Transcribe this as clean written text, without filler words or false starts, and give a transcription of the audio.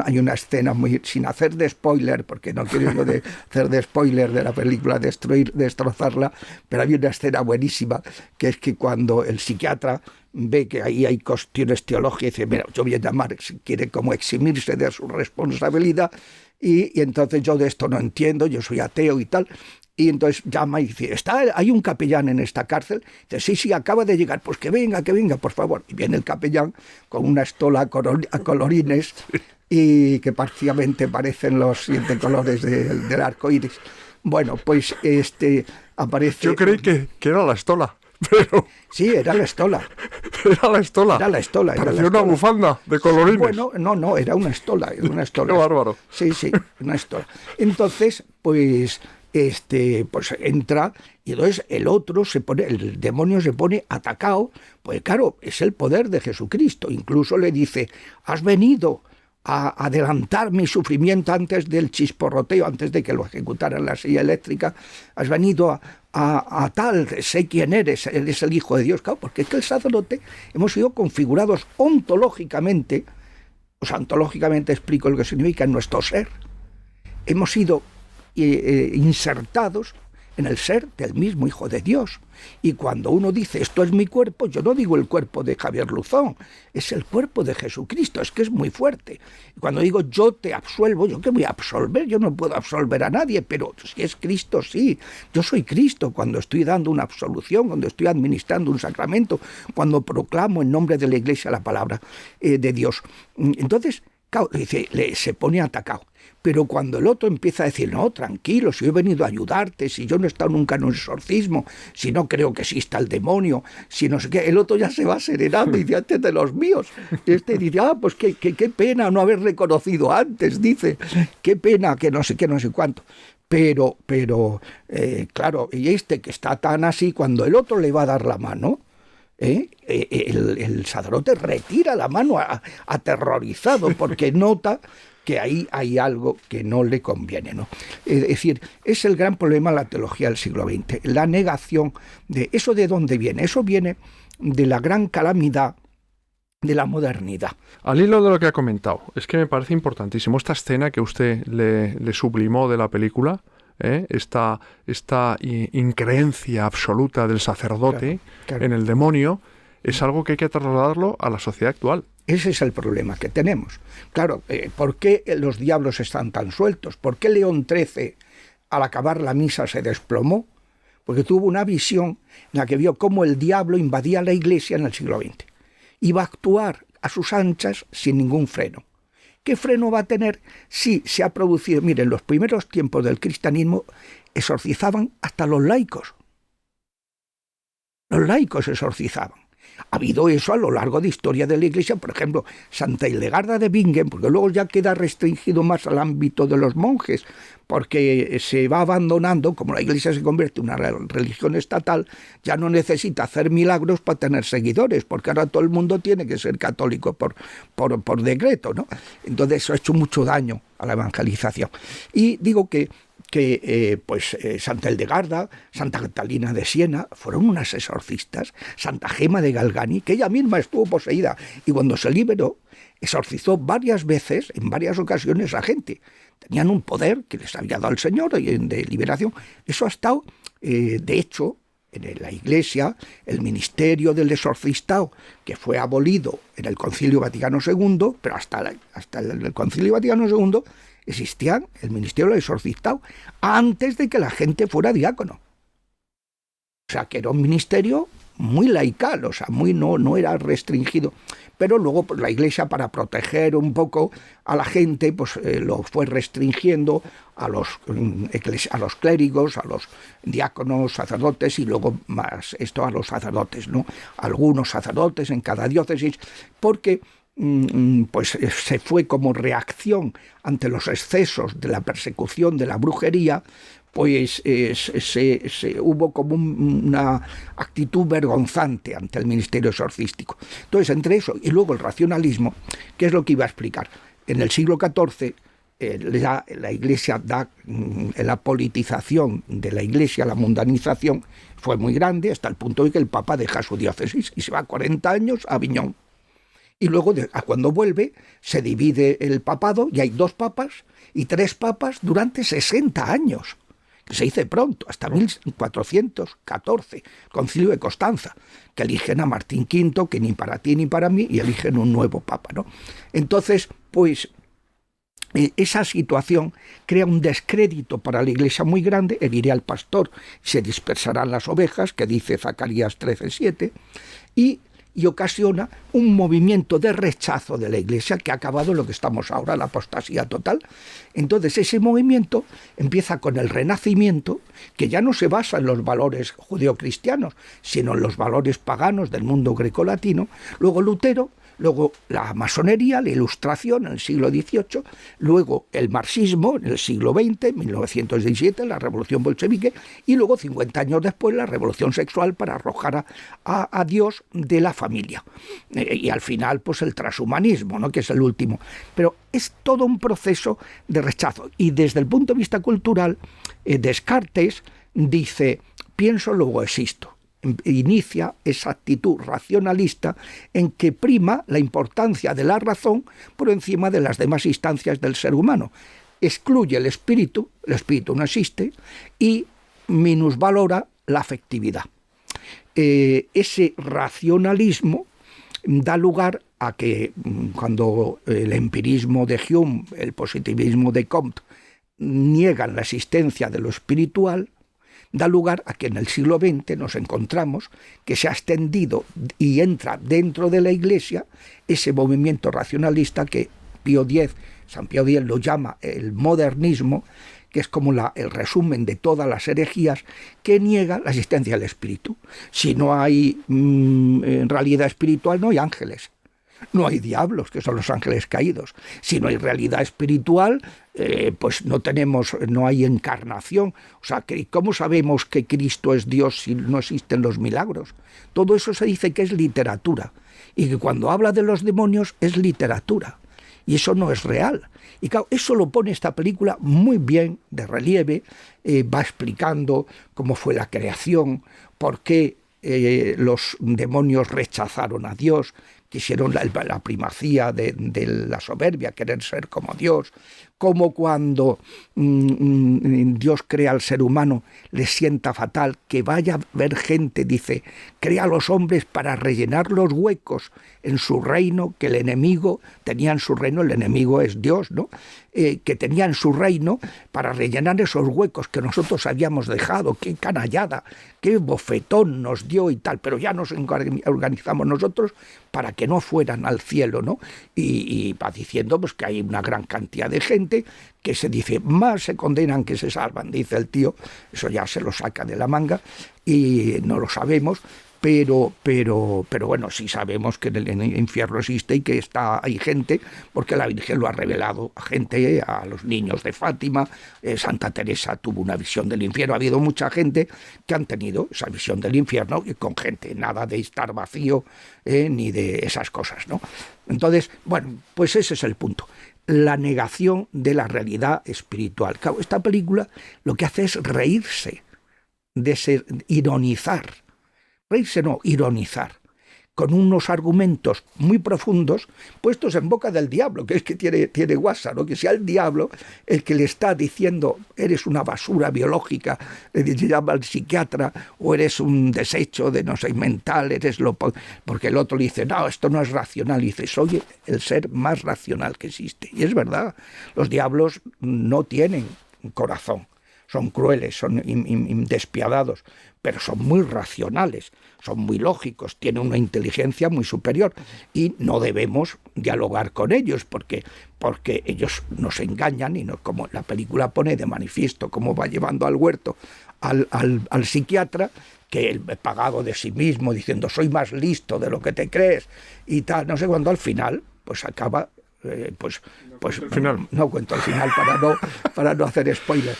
hay una escena muy, sin hacer de spoiler, porque no quiero yo hacer de spoiler de la película, destrozarla, pero hay una escena buenísima, que es que cuando el psiquiatra ve que ahí hay cuestiones teológicas, y dice, mira, yo voy a llamar, quiere como eximirse de su responsabilidad, y entonces yo de esto no entiendo, yo soy ateo y tal. Y entonces llama y dice, ¿hay un capellán en esta cárcel? Dice, sí, acaba de llegar, pues que venga, por favor. Y viene el capellán con una estola a colorines y que prácticamente parecen los 7 colores del arco iris. Bueno, pues aparece... Yo creí que era la estola, pero... Sí, era la estola. Era la estola. Era la estola. Parecía una bufanda de colorines. Bueno, no, era una estola. Era una estola. Qué bárbaro. Sí, una estola. Entonces, pues entra y entonces el demonio se pone atacado, pues claro, es el poder de Jesucristo. Incluso le dice, has venido a adelantar mi sufrimiento antes del chisporroteo, antes de que lo ejecutaran la silla eléctrica, has venido a tal, sé quién eres el Hijo de Dios, claro, porque es que el sacerdote hemos sido configurados ontológicamente, ontológicamente explico lo que significa en nuestro ser, hemos sido insertados en el ser del mismo Hijo de Dios. Y cuando uno dice, esto es mi cuerpo, yo no digo el cuerpo de Javier Luzón, es el cuerpo de Jesucristo, es que es muy fuerte. Y cuando digo, yo te absuelvo, ¿yo qué voy a absolver? Yo no puedo absolver a nadie, pero si es Cristo, sí. Yo soy Cristo cuando estoy dando una absolución, cuando estoy administrando un sacramento, cuando proclamo en nombre de la Iglesia la palabra de Dios. Entonces, claro, se pone atacado. Pero cuando el otro empieza a decir, no, tranquilo, si yo he venido a ayudarte, si yo no he estado nunca en un exorcismo, si no creo que exista el demonio, si no sé qué, el otro ya se va serenando y dice, antes de los míos. Dice, pues qué pena no haber reconocido antes, dice, qué pena que no sé qué, no sé cuánto. Pero claro, y que está tan así, cuando el otro le va a dar la mano, el sacerdote retira la mano aterrorizado porque nota que ahí hay algo que no le conviene, ¿no? Es decir, es el gran problema de la teología del siglo XX, la negación de eso. ¿De dónde viene? Eso viene de la gran calamidad de la modernidad. Al hilo de lo que ha comentado, es que me parece importantísimo esta escena que usted le sublimó de la película, esta increencia absoluta del sacerdote claro. En el demonio, es algo que hay que trasladarlo a la sociedad actual. Ese es el problema que tenemos. Claro, ¿por qué los diablos están tan sueltos? ¿Por qué León XIII, al acabar la misa, se desplomó? Porque tuvo una visión en la que vio cómo el diablo invadía la Iglesia en el siglo XX. Iba a actuar a sus anchas sin ningún freno. ¿Qué freno va a tener si se ha producido? Miren, en los primeros tiempos del cristianismo exorcizaban hasta los laicos. Los laicos exorcizaban. Ha habido eso a lo largo de historia de la Iglesia, por ejemplo, Santa Hildegarda de Bingen, porque luego ya queda restringido más al ámbito de los monjes, porque se va abandonando, como la Iglesia se convierte en una religión estatal, ya no necesita hacer milagros para tener seguidores, porque ahora todo el mundo tiene que ser católico por decreto, ¿no? Entonces eso ha hecho mucho daño a la evangelización. Y digo que Santa Hildegarda, Santa Catalina de Siena, fueron unas exorcistas, Santa Gema de Galgani, que ella misma estuvo poseída, y cuando se liberó, exorcizó varias veces, en varias ocasiones a gente. Tenían un poder que les había dado el Señor de liberación. Eso ha estado, de hecho, en la Iglesia, el ministerio del exorcistado, que fue abolido en el Concilio Vaticano II, pero hasta el Concilio Vaticano II, existía el ministerio del exorcistado antes de que la gente fuera diácono. O sea, que era un ministerio muy laical, o sea, no era restringido. Pero luego pues, la Iglesia, para proteger un poco a la gente, pues lo fue restringiendo a los clérigos, a los diáconos, sacerdotes, y luego más esto a los sacerdotes, ¿no? Algunos sacerdotes en cada diócesis, porque pues se fue como reacción ante los excesos de la persecución de la brujería, pues hubo como una actitud vergonzante ante el ministerio exorcístico. Entonces, entre eso y luego el racionalismo, ¿qué es lo que iba a explicar? En el siglo XIV la Iglesia la politización de la Iglesia, la mundanización, fue muy grande hasta el punto de que el Papa deja su diócesis y se va 40 años a Aviñón. Y luego, cuando vuelve, se divide el papado y hay 2 papas y 3 papas durante 60 años. Que se dice pronto, hasta 1414, Concilio de Constanza, que eligen a Martín V, que ni para ti ni para mí, y eligen un nuevo papa, ¿no? Entonces, pues, esa situación crea un descrédito para la Iglesia muy grande, heriré al pastor, se dispersarán las ovejas, que dice Zacarías 13:7, y ocasiona un movimiento de rechazo de la Iglesia que ha acabado en lo que estamos ahora, la apostasía total. Entonces ese movimiento empieza con el Renacimiento, que ya no se basa en los valores judeocristianos, sino en los valores paganos del mundo grecolatino. Luego Lutero, luego la masonería, la Ilustración en el siglo XVIII, luego el marxismo en el siglo XX, 1917, la revolución bolchevique, y luego 50 años después la revolución sexual para arrojar a Dios de la familia. Y al final pues el transhumanismo, ¿no?, que es el último. Pero es todo un proceso de rechazo. Y desde el punto de vista cultural, Descartes dice, pienso, luego existo. Inicia esa actitud racionalista en que prima la importancia de la razón por encima de las demás instancias del ser humano. Excluye el espíritu no existe, y minusvalora la afectividad. Ese racionalismo da lugar a que cuando el empirismo de Hume, el positivismo de Comte, niegan la existencia de lo espiritual, da lugar a que en el siglo XX nos encontramos que se ha extendido y entra dentro de la Iglesia ese movimiento racionalista que San Pío X lo llama el modernismo, que es como el resumen de todas las herejías, que niega la existencia del espíritu. Si no hay realidad espiritual, no hay ángeles. No hay diablos, que son los ángeles caídos. Si no hay realidad espiritual, pues no hay encarnación. O sea, ¿cómo sabemos que Cristo es Dios si no existen los milagros? Todo eso se dice que es literatura. Y que cuando habla de los demonios es literatura. Y eso no es real. Y claro, eso lo pone esta película muy bien de relieve. Va explicando cómo fue la creación, por qué los demonios rechazaron a Dios, quisieron la primacía de la soberbia, querer ser como Dios, como cuando Dios crea al ser humano, le sienta fatal que vaya a ver gente, dice, crea a los hombres para rellenar los huecos en su reino, que el enemigo tenía en su reino, el enemigo es Dios, ¿no? Que tenía en su reino para rellenar esos huecos que nosotros habíamos dejado. Qué canallada, qué bofetón nos dio y tal, pero ya nos organizamos nosotros para que no fueran al cielo, ¿no? Y va diciendo pues que hay una gran cantidad de gente que se dice, más se condenan que se salvan, dice el tío, eso ya se lo saca de la manga y no lo sabemos, pero bueno, sí sabemos que en el infierno existe y que hay gente, porque la Virgen lo ha revelado a gente, a los niños de Fátima, Santa Teresa tuvo una visión del infierno, ha habido mucha gente que han tenido esa visión del infierno, y con gente, nada de estar vacío, ni de esas cosas, ¿no? Entonces, bueno, pues ese es el punto. La negación de la realidad espiritual. Claro, esta película lo que hace es reírse, ironizar. Reírse no, ironizar, con unos argumentos muy profundos puestos en boca del diablo, que es que tiene guasa, ¿no? Que sea el diablo el que le está diciendo eres una basura biológica, le llama al psiquiatra, o eres un desecho de no sé, mental, porque el otro le dice, no, esto no es racional, y dice, soy el ser más racional que existe. Y es verdad, los diablos no tienen corazón. Son crueles, son despiadados, pero son muy racionales, son muy lógicos, tienen una inteligencia muy superior y no debemos dialogar con ellos porque ellos nos engañan y no, como la película pone de manifiesto cómo va llevando al huerto al psiquiatra, que él pagado de sí mismo diciendo soy más listo de lo que te crees y tal, no sé cuándo al final pues acaba... pues al final. No cuento al final para no hacer spoiler,